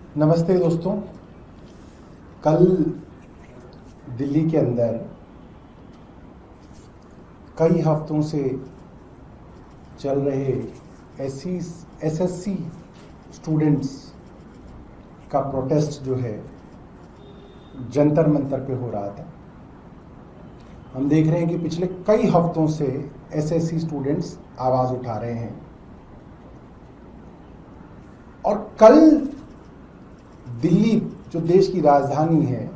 नमस्ते दोस्तों। कल दिल्ली के अंदर कई हफ्तों से चल रहे एसएससी स्टूडेंट्स का प्रोटेस्ट जो है जंतर मंतर पे हो रहा था। हम देख रहे हैं कि पिछले कई हफ्तों से एसएससी स्टूडेंट्स आवाज़ उठा रहे हैं और कल दिल्ली जो देश की राजधानी है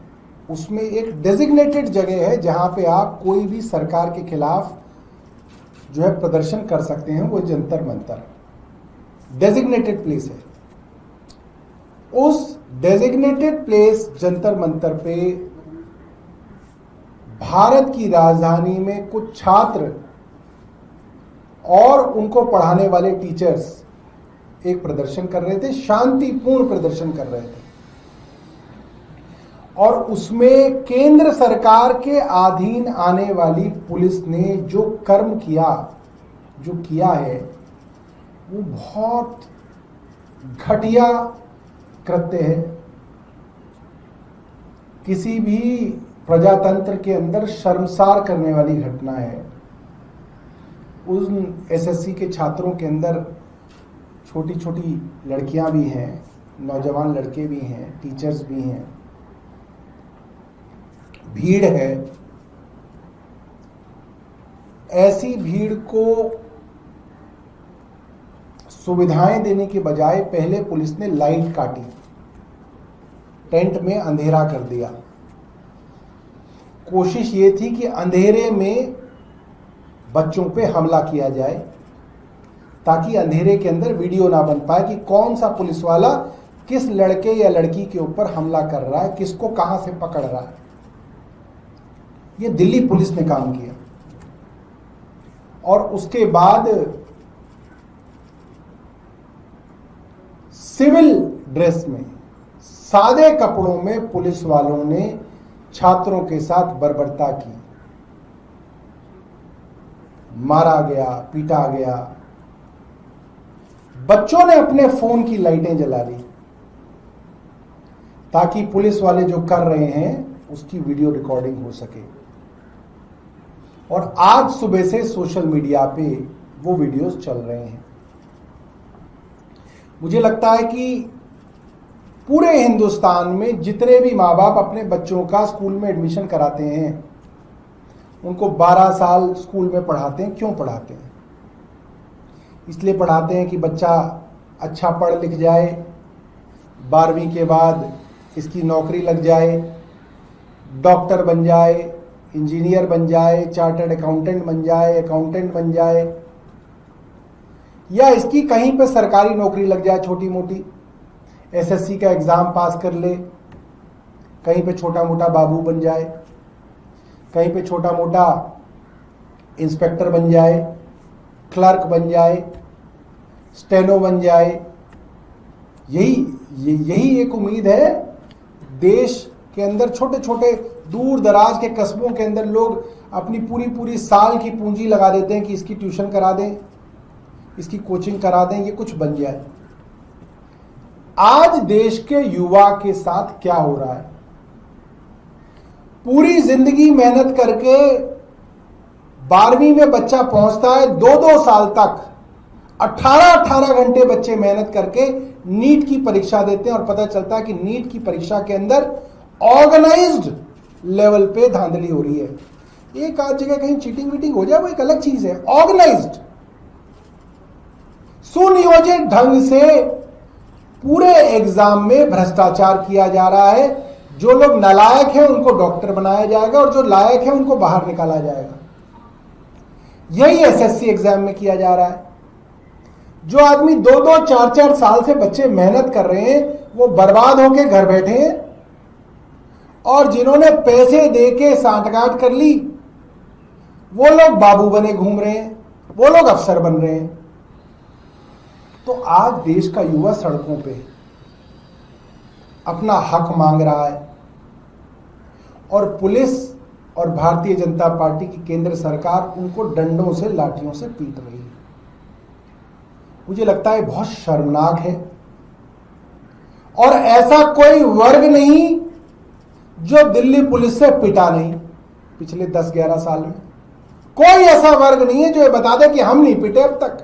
उसमें एक डेजिग्नेटेड जगह है जहां पे आप कोई भी सरकार के खिलाफ जो है प्रदर्शन कर सकते हैं। वो जंतर मंतर डेजिग्नेटेड प्लेस है। उस डेजिग्नेटेड प्लेस जंतर मंतर पे भारत की राजधानी में कुछ छात्र और उनको पढ़ाने वाले टीचर्स एक प्रदर्शन कर रहे थे, शांतिपूर्ण प्रदर्शन कर रहे थे और उसमें केंद्र सरकार के अधीन आने वाली पुलिस ने जो कर्म किया, जो किया है, वो बहुत घटिया कृत्य है। किसी भी प्रजातंत्र के अंदर शर्मसार करने वाली घटना है। उन एसएससी के छात्रों के अंदर छोटी छोटी लड़कियां भी हैं, नौजवान लड़के भी हैं, टीचर्स भी हैं, भीड़ है। ऐसी भीड़ को सुविधाएं देने के बजाय पहले पुलिस ने लाइट काटी, टेंट में अंधेरा कर दिया। कोशिश ये थी कि अंधेरे में बच्चों पे हमला किया जाए ताकि अंधेरे के अंदर वीडियो ना बन पाए कि कौन सा पुलिस वाला किस लड़के या लड़की के ऊपर हमला कर रहा है, किसको कहां से पकड़ रहा है। ये दिल्ली पुलिस ने काम किया और उसके बाद सिविल ड्रेस में, सादे कपड़ों में पुलिस वालों ने छात्रों के साथ बर्बरता की। मारा गया, पीटा गया। बच्चों ने अपने फोन की लाइटें जला ली ताकि पुलिस वाले जो कर रहे हैं उसकी वीडियो रिकॉर्डिंग हो सके। और आज सुबह से सोशल मीडिया पे वो वीडियोस चल रहे हैं। मुझे लगता है कि पूरे हिंदुस्तान में जितने भी माँ बाप अपने बच्चों का स्कूल में एडमिशन कराते हैं, उनको 12 साल स्कूल में पढ़ाते हैं। क्यों पढ़ाते हैं? इसलिए पढ़ाते हैं कि बच्चा अच्छा पढ़ लिख जाए, 12वीं के बाद इसकी नौकरी लग जाए, डॉक्टर बन जाए, इंजीनियर बन जाए, चार्टर्ड अकाउंटेंट बन जाए, अकाउंटेंट बन जाए, या इसकी कहीं पे सरकारी नौकरी लग जाए छोटी मोटी, एसएससी का एग्जाम पास कर ले, कहीं पे छोटा मोटा बाबू बन जाए, कहीं पे छोटा मोटा इंस्पेक्टर बन जाए, क्लर्क बन जाए, स्टेनो बन जाए। यही एक उम्मीद है। देश के अंदर छोटे छोटे दूर दराज के कस्बों के अंदर लोग अपनी पूरी साल की पूंजी लगा देते हैं कि इसकी ट्यूशन करा दें, इसकी कोचिंग करा दें, ये कुछ बन जाए। आज देश के युवा के साथ क्या हो रहा है? पूरी जिंदगी मेहनत करके 12वीं में बच्चा पहुंचता है, 2-2 साल तक 18-18 घंटे बच्चे मेहनत करके नीट की परीक्षा देते हैं और पता चलता है कि नीट की परीक्षा के अंदर ऑर्गेनाइज्ड लेवल पे धांधली हो रही है। एक आध जगह कहीं चीटिंग वीटिंग हो जाए वो एक अलग चीज है। ऑर्गेनाइज्ड, सुनियोजित ढंग से पूरे एग्जाम में भ्रष्टाचार किया जा रहा है। जो लोग नालायक हैं उनको डॉक्टर बनाया जाएगा और जो लायक है उनको बाहर निकाला जाएगा। यही एसएससी एग्जाम में किया जा रहा है। जो आदमी 2-2, 4-4 साल से बच्चे मेहनत कर रहे हैं वो बर्बाद होके घर बैठे हैं और जिन्होंने पैसे देके सांठगांठ कर ली वो लोग बाबू बने घूम रहे हैं, वो लोग अफसर बन रहे हैं। तो आज देश का युवा सड़कों पे अपना हक मांग रहा है और पुलिस और भारतीय जनता पार्टी की केंद्र सरकार उनको डंडों से, लाठियों से पीट रही है। मुझे लगता है बहुत शर्मनाक है और ऐसा कोई वर्ग नहीं जो दिल्ली पुलिस से पिटा नहीं पिछले 10-11 साल में। कोई ऐसा वर्ग नहीं है जो ये बता दे कि हम नहीं पिटे अब तक,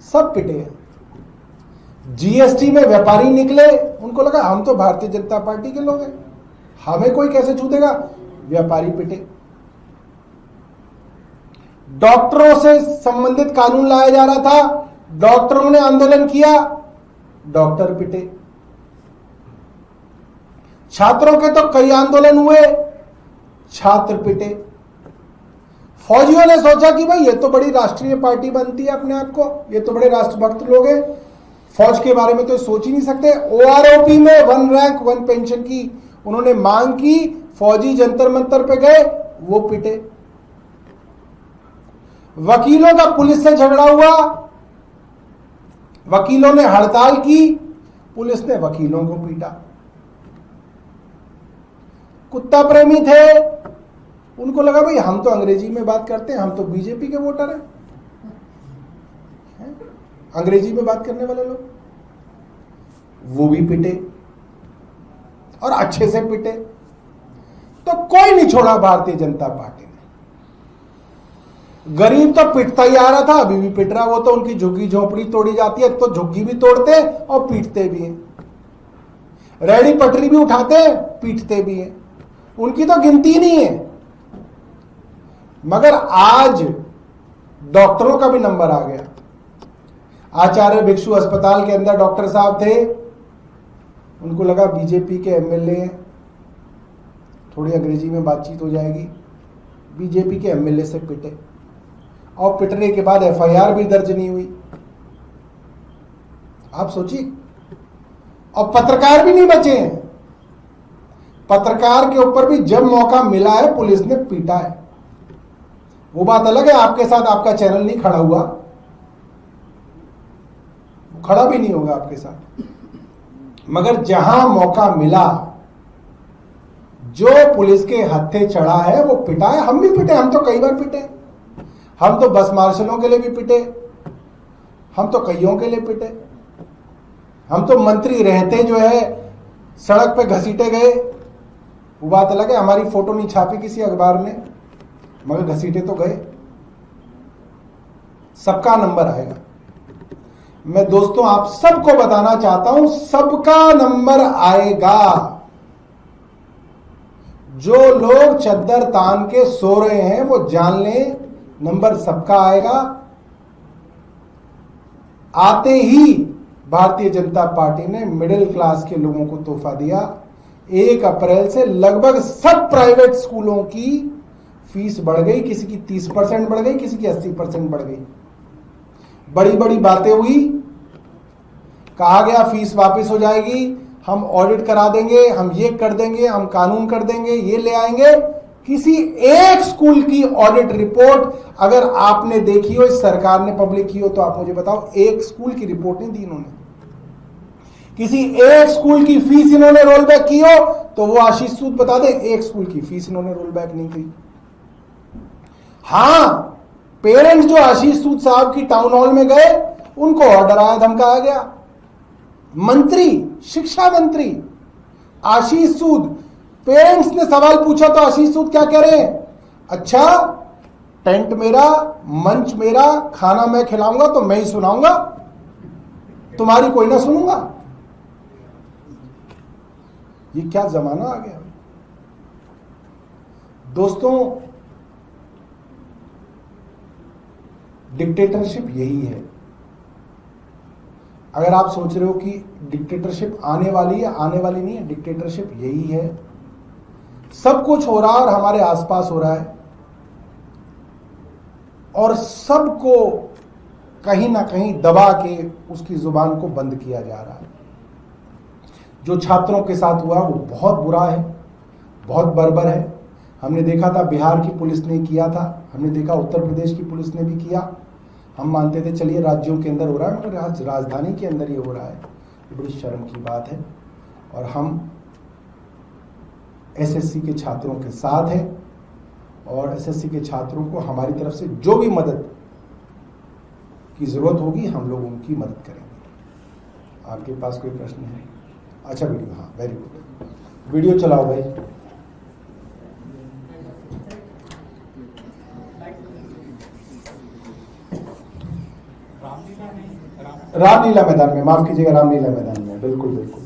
सब पिटे हैं। जीएसटी में व्यापारी निकले, उनको लगा हम तो भारतीय जनता पार्टी के लोग हैं, हमें कोई कैसे छू देगा, व्यापारी पिटे। डॉक्टरों से संबंधित कानून लाया जा रहा था, डॉक्टरों ने आंदोलन किया, डॉक्टर पिटे। छात्रों के तो कई आंदोलन हुए, छात्र पिटे। फौजियों ने सोचा कि भाई ये तो बड़ी राष्ट्रीय पार्टी बनती है अपने आप को, ये तो बड़े राष्ट्रभक्त लोग हैं, फौज के बारे में तो सोच ही नहीं सकते। ओआरओपी में 1 रैंक 1 पेंशन की उन्होंने मांग की, फौजी जंतर मंतर पे गए, वो पिटे। वकीलों का पुलिस से झगड़ा हुआ, वकीलों ने हड़ताल की, पुलिस ने वकीलों को पीटा। कुत्ता प्रेमी थे, उनको लगा भाई हम तो अंग्रेजी में बात करते हैं, हम तो बीजेपी के वोटर हैं, अंग्रेजी में बात करने वाले लोग, वो भी पिटे और अच्छे से पिटे। तो कोई नहीं छोड़ा भारतीय जनता पार्टी ने। गरीब तो पिटता ही आ रहा था, अभी भी पिट रहा, वो तो उनकी झुग्गी झोपड़ी तोड़ी जाती है तो झुग्गी भी तोड़ते और पीटते भी हैं, रेहड़ी पटरी भी उठाते हैं, पीटते भी हैं, उनकी तो गिनती नहीं है। मगर आज डॉक्टरों का भी नंबर आ गया। आचार्य भिक्षु अस्पताल के अंदर डॉक्टर साहब थे, उनको लगा बीजेपी के एमएलए हैं, थोड़ी अंग्रेजी में बातचीत हो जाएगी, बीजेपी के एमएलए से पिटे, और पिटने के बाद एफआईआर भी दर्ज नहीं हुई। आप सोचिए, और पत्रकार भी नहीं बचे हैं, पत्रकार के ऊपर भी जब मौका मिला है पुलिस ने पीटा है। वो बात अलग है, आपके साथ आपका चैनल नहीं खड़ा हुआ, खड़ा भी नहीं होगा आपके साथ, मगर जहां मौका मिला, जो पुलिस के हत्थे चढ़ा है वो पिटा है। हम भी पिटे, हम तो कई बार पिटे, हम तो बस मार्शलों के लिए भी पिटे, हम तो कईयों के लिए पिटे, हम तो मंत्री रहते जो है सड़क पे घसीटे गए, वो बात अलग है, हमारी फोटो नहीं छापी किसी अखबार ने, मगर घसीटे तो गए। सबका नंबर आएगा। मैं दोस्तों आप सबको बताना चाहता हूं, सबका नंबर आएगा। जो लोग चद्दर तान के सो रहे हैं वो जान लें, नंबर सबका आएगा। आते ही भारतीय जनता पार्टी ने मिडिल क्लास के लोगों को तोहफा दिया। 1 अप्रैल से लगभग सब प्राइवेट स्कूलों की फीस बढ़ गई, किसी की 30% बढ़ गई, किसी की 80% बढ़ गई। बड़ी बड़ी बातें हुई, कहा गया फीस वापस हो जाएगी, हम ऑडिट करा देंगे, हम ये कर देंगे, हम कानून कर देंगे, ये ले आएंगे। किसी एक स्कूल की ऑडिट रिपोर्ट अगर आपने देखी हो, इस सरकार ने पब्लिक की हो, तो आप मुझे बताओ, एक स्कूल की रिपोर्ट नहीं दी इन्होंने। किसी एक स्कूल की फीस इन्होंने रोल बैक की हो तो वो आशीष सूद बता दे, एक स्कूल की फीस इन्होंने रोल बैक नहीं की। हां, पेरेंट्स जो आशीष सूद साहब की टाउन हॉल में गए, उनको और डराया धमकाया गया। मंत्री, शिक्षा मंत्री आशीष सूद, पेरेंट्स ने सवाल पूछा तो आशीष सूद क्या कह रहे हैं, अच्छा टेंट मेरा, मंच मेरा, खाना मैं खिलाऊंगा तो मैं ही सुनाऊंगा, तुम्हारी कोई ना सुनूंगा। ये क्या जमाना आ गया दोस्तों। डिक्टेटरशिप यही है। अगर आप सोच रहे हो कि डिक्टेटरशिप आने वाली है, आने वाली नहीं है, डिक्टेटरशिप यही है। सब कुछ हो रहा है और हमारे आसपास हो रहा है, और सबको कहीं ना कहीं दबा के उसकी जुबान को बंद किया जा रहा है। जो छात्रों के साथ हुआ वो बहुत बुरा है, बहुत बर्बर है। हमने देखा था बिहार की पुलिस ने किया था, हमने देखा उत्तर प्रदेश की पुलिस ने भी किया। हम मानते थे चलिए राज्यों के अंदर हो रहा है, मगर आज राजधानी के अंदर ही हो रहा है। ये बड़ी शर्म की बात है, और हम एसएससी के छात्रों के साथ हैं, और एसएससी के छात्रों को हमारी तरफ से जो भी मदद की जरूरत होगी हम लोग उनकी मदद करेंगे। आपके पास कोई प्रश्न है? अच्छा वीडियो, हाँ वेरी गुड, वीडियो चलाओ भाई। रामलीला मैदान में, माफ कीजिएगा, रामलीला मैदान में, बिल्कुल बिल्कुल।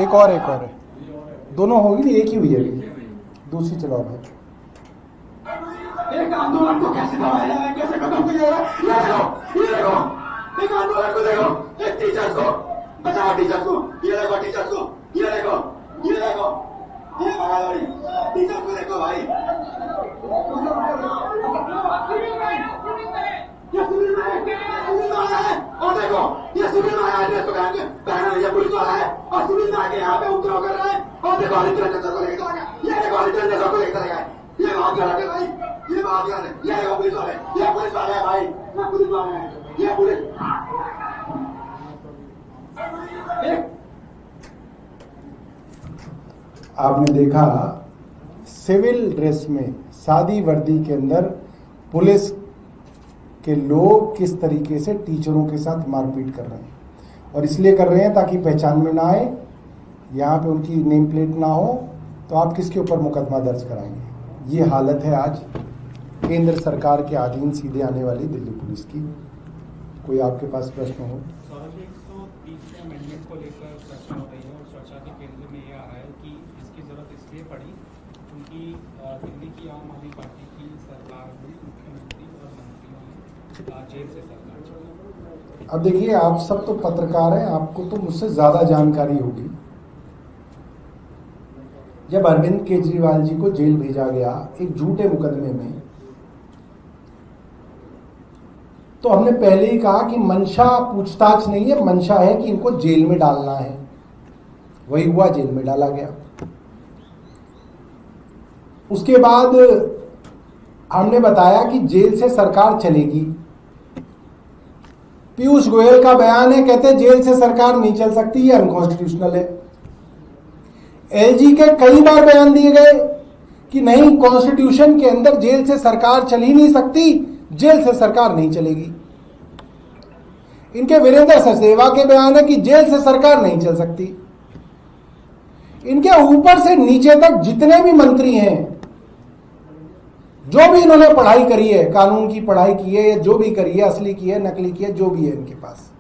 एक और है, दोनों होगी नहीं, एक ही हुई है अभी, दूसरी चलाओ भाई। एक आंदोलन को कैसे दबाया जाए, कैसे खत्म किया जाए, ये देखो, एक आंदोलन को देखो, एक टीचर्स को बचाओ, टीचर्स को, ये देखो टीचर्स को, ये देखो, ये बगाड़ी टीचर्स को देखो भाई, ये सिविल में आया है, और देखो ये सिविल में आया है, ड्रेस तो पहना नहीं है, पुलिस वाला है, और सिविल में आके यहाँ पे उपद्रव कर रहा है, और देखो आदित्य रंजन सर को लेकर चला गया, ये देखो आदित्य रंजन सर को लेकर चला गया, ये बात गलत है भाई, ये बात गलत है, ये देखो पुलिस वाले, ये पुलिस वाले है भाई, ये पुलिस वाले हैं, ये पुलिस। आपने देखा सिविल ड्रेस में, सादी वर्दी के अंदर पुलिस के लोग किस तरीके से टीचरों के साथ मारपीट कर रहे हैं, और इसलिए कर रहे हैं ताकि पहचान में ना आए, यहाँ पे उनकी नेम प्लेट ना हो, तो आप किसके ऊपर मुकदमा दर्ज कराएंगे। ये हालत है आज केंद्र सरकार के अधीन सीधे आने वाली दिल्ली पुलिस की। कोई आपके पास प्रश्न हो? 130 अमेंडमेंट को लेकर चर्चा हो रही है, और चर्चा के केंद्र में ये आ रहा है कि इसकी जरूरत इसलिए पड़ी क्योंकि दिल्ली की आम आदमी पार्टी की सरकार में मुख्यमंत्री और मंत्रियों ने जेल से सरकार चलाई। अब देखिए, आप सब तो पत्रकार हैं, आपको तो मुझसे ज्यादा जानकारी होगी। जब अरविंद केजरीवाल जी को जेल भेजा गया एक झूठे मुकदमे में, तो हमने पहले ही कहा कि मंशा पूछताछ नहीं है, मंशा है कि इनको जेल में डालना है। वही हुआ, जेल में डाला गया। उसके बाद हमने बताया कि जेल से सरकार चलेगी। पीयूष गोयल का बयान है, कहते हैं जेल से सरकार नहीं चल सकती, ये अनकॉन्स्टिट्यूशनल है। एलजी के कई बार बयान दिए गए कि नहीं, कॉन्स्टिट्यूशन के अंदर जेल से सरकार चल ही नहीं सकती, जेल से सरकार नहीं चलेगी। इनके वीरेंद्र सचदेवा के बयान है कि जेल से सरकार नहीं चल सकती। इनके ऊपर से नीचे तक जितने भी मंत्री हैं, जो भी इन्होंने पढ़ाई करी है, कानून की पढ़ाई की है, या जो भी करी है, असली की है, नकली की है, जो भी है इनके पास,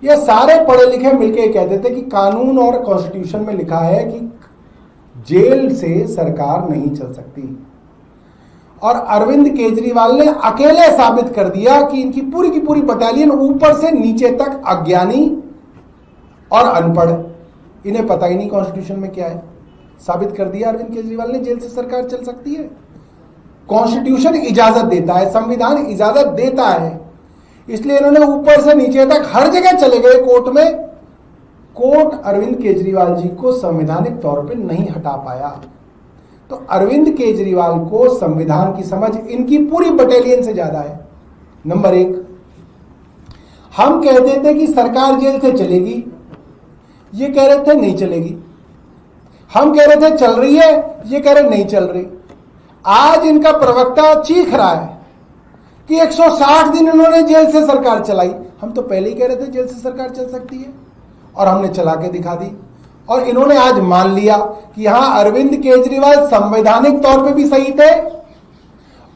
ये सारे पढ़े लिखे मिलके कह देते कि कानून और कॉन्स्टिट्यूशन में लिखा है कि जेल से सरकार नहीं चल सकती। और अरविंद केजरीवाल ने अकेले साबित कर दिया कि इनकी पूरी की पूरी बटालियन ऊपर से नीचे तक अज्ञानी और अनपढ़, इन्हें पता ही नहीं कॉन्स्टिट्यूशन में क्या है। साबित कर दिया अरविंद केजरीवाल ने, जेल से सरकार चल सकती है। कॉन्स्टिट्यूशन इजाजत देता है, संविधान इजाजत देता है, इसलिए इन्होंने ऊपर से नीचे तक हर जगह चले गए कोर्ट में। कोर्ट अरविंद केजरीवाल जी को संवैधानिक तौर पे नहीं हटा पाया। तो अरविंद केजरीवाल को संविधान की समझ इनकी पूरी बटालियन से ज्यादा है। नंबर 1, हम कहते थे कि सरकार जेल से चलेगी, ये कह रहे थे नहीं चलेगी। हम कह रहे थे चल रही है, ये कह रहे नहीं चल रही। आज इनका प्रवक्ता चीख रहा है कि 160 दिन इन्होंने जेल से सरकार चलाई। हम तो पहले ही कह रहे थे जेल से सरकार चल सकती है और हमने चला के दिखा दी। और इन्होंने आज मान लिया कि हाँ, अरविंद केजरीवाल संवैधानिक तौर पे भी सही थे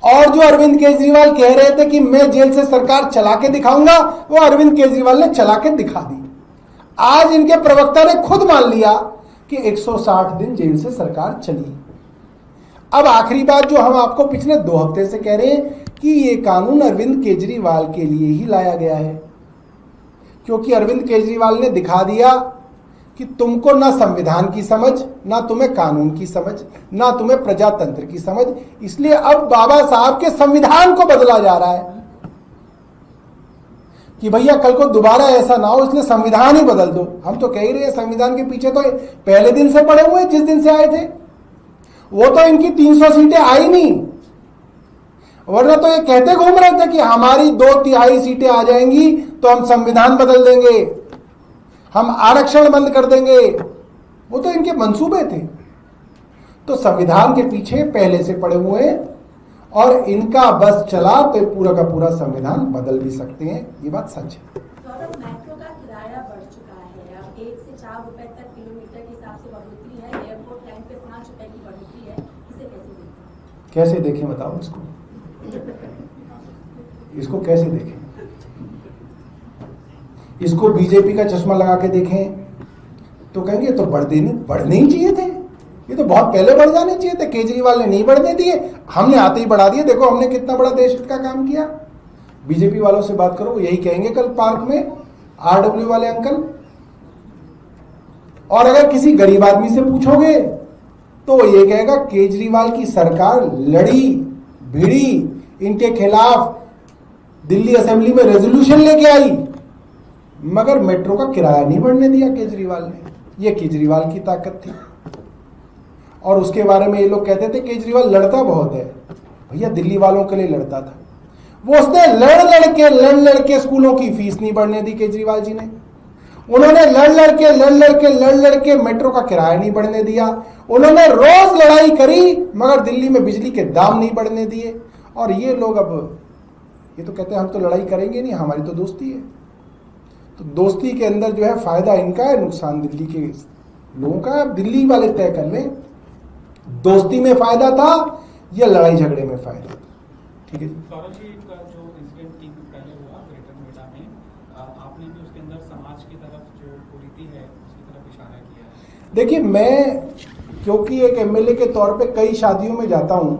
और जो अरविंद केजरीवाल कह रहे थे कि मैं जेल से सरकार चला के दिखाऊंगा, वो अरविंद केजरीवाल ने चला के दिखा दी। आज इनके प्रवक्ता ने खुद मान लिया कि 160 दिन जेल से सरकार चली। अब आखिरी बात जो हम आपको पिछले 2 हफ्ते से कह रहे हैं कि ये कानून अरविंद केजरीवाल के लिए ही लाया गया है, क्योंकि अरविंद केजरीवाल ने दिखा दिया कि तुमको ना संविधान की समझ, ना तुम्हें कानून की समझ, ना तुम्हें प्रजातंत्र की समझ। इसलिए अब बाबा साहब के संविधान को बदला जा रहा है कि भैया कल को दोबारा ऐसा ना हो, इसलिए संविधान ही बदल दो। हम तो कह ही रहे हैं संविधान के पीछे तो पहले दिन से पड़े हुए हैं, जिस दिन से आए थे। वो तो इनकी 300 सीटें आई नहीं, वरना तो ये कहते घूम रहे थे कि हमारी 2/3 सीटें आ जाएंगी तो हम संविधान बदल देंगे, हम आरक्षण बंद कर देंगे। वो तो इनके मंसूबे थे। तो संविधान के पीछे पहले से पड़े हुए हैं और इनका बस चला तो पूरा का पूरा संविधान बदल भी सकते हैं। ये बात सच है। मेट्रो का किराया बढ़ चुका है, अब 1 से 4 रुपए तक किलोमीटर के हिसाब से बढ़ोतरी है, एयरपोर्ट लाइन पे 5 रुपए की बढ़ोतरी है। इसे कैसे देखें? बताओ इसको कैसे देखें? इसको बीजेपी का चश्मा लगा के देखें तो कहेंगे तो बढ़ने ही चाहिए थे, ये तो बहुत पहले बढ़ जाने चाहिए थे। केजरीवाल ने नहीं बढ़ने दिए, हमने आते ही बढ़ा दिए। देखो हमने कितना बड़ा देश का काम किया। बीजेपी वालों से बात करो, वो यही कहेंगे कल पार्क में, आरडब्ल्यू वाले अंकल। और अगर किसी गरीब आदमी से पूछोगे तो वो ये कहेगा केजरीवाल की सरकार लड़ी भिड़ी, इनके खिलाफ दिल्ली असेंबली में रेजोल्यूशन लेके आई, मगर मेट्रो का किराया नहीं बढ़ने दिया केजरीवाल ने। ये केजरीवाल की ताकत थी। और उसके बारे में ये लोग कहते थे केजरीवाल लड़ता बहुत है। भैया दिल्ली वालों के लिए लड़ता था वो। उसने लड़ के स्कूलों की फीस नहीं बढ़ने दी केजरीवाल जी ने। उन्होंने लड़ के मेट्रो का किराया नहीं बढ़ने दिया। उन्होंने रोज लड़ाई करी मगर दिल्ली में बिजली के दाम नहीं बढ़ने दिए। और ये लोग अब ये तो कहते हैं हम तो लड़ाई करेंगे नहीं, हमारी तो दोस्ती है। तो दोस्ती के अंदर जो है फायदा इनका है, नुकसान दिल्ली के लोगों का। अब दिल्ली वाले तय कर लें दोस्ती में फायदा था या लड़ाई झगड़े में फायदा था। ठीक है जी। सौरभ जी, का जो इंसिडेंट 3 दिन पहले हुआ ग्रेटर नोएडा में, आपने भी उसके अंदर समाज की तरफ जो कुरीति है उसकी तरफ इशारा किया है। देखिए, मैं क्योंकि एक एमएलए के तौर पे कई शादियों में जाता हूं,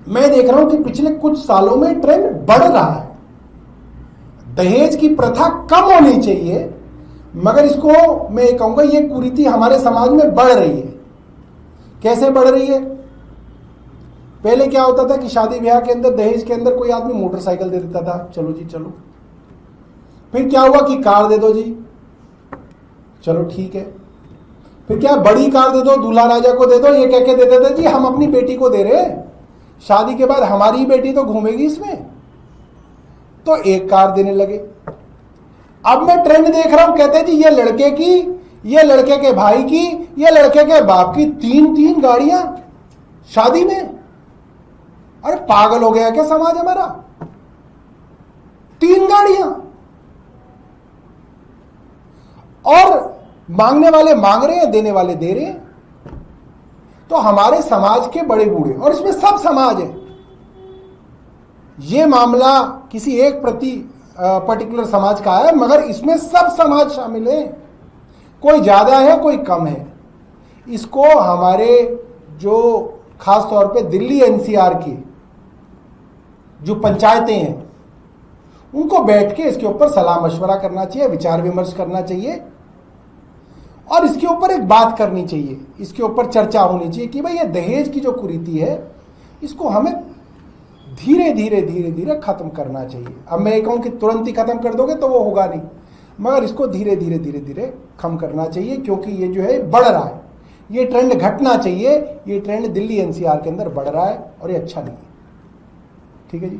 मैं देख रहा हूं कि पिछले कुछ सालों में ट्रेंड बढ़ रहा है। दहेज की प्रथा कम होनी चाहिए, मगर इसको मैं ये कहूंगा ये कुरीति हमारे समाज में बढ़ रही है। कैसे बढ़ रही है? पहले क्या होता था कि शादी ब्याह के अंदर दहेज के अंदर कोई आदमी मोटरसाइकिल दे देता था, चलो जी चलो। फिर क्या हुआ कि कार दे दो जी, चलो ठीक है। फिर क्या, बड़ी कार दे दो, दूल्हा राजा को दे दो, ये कह के दे देते जी हम अपनी बेटी को दे रहे हैं, शादी के बाद हमारी बेटी तो घूमेगी इसमें। तो एक कार देने लगे। अब मैं ट्रेंड देख रहा हूं, कहते हैं जी ये लड़के की, ये लड़के के भाई की, ये लड़के के बाप की 3-3 गाड़ियां शादी में। अरे पागल हो गया क्या समाज हमारा? 3 गाड़ियां। और मांगने वाले मांग रहे हैं, देने वाले दे रहे हैं। तो हमारे समाज के बड़े बूढ़े, और इसमें सब समाज है, ये मामला किसी एक पर्टिकुलर समाज का है, मगर इसमें सब समाज शामिल है। कोई ज्यादा है, कोई कम है। इसको हमारे जो खास तौर पे दिल्ली एनसीआर की जो पंचायतें हैं, उनको बैठ के इसके ऊपर सलाह मशवरा करना चाहिए, विचार विमर्श करना चाहिए और इसके ऊपर एक बात करनी चाहिए, इसके ऊपर चर्चा होनी चाहिए कि भाई ये दहेज की जो कुरीति है इसको हमें धीरे धीरे खत्म करना चाहिए। अब मैं ये कहूं कि तुरंत ही खत्म कर दोगे तो वो होगा नहीं, मगर इसको धीरे धीरे कम करना चाहिए, क्योंकि ये जो है बढ़ रहा है। ये ट्रेंड घटना चाहिए। ये ट्रेंड दिल्ली एनसीआर के अंदर बढ़ रहा है और ये अच्छा नहीं है। ठीक है जी।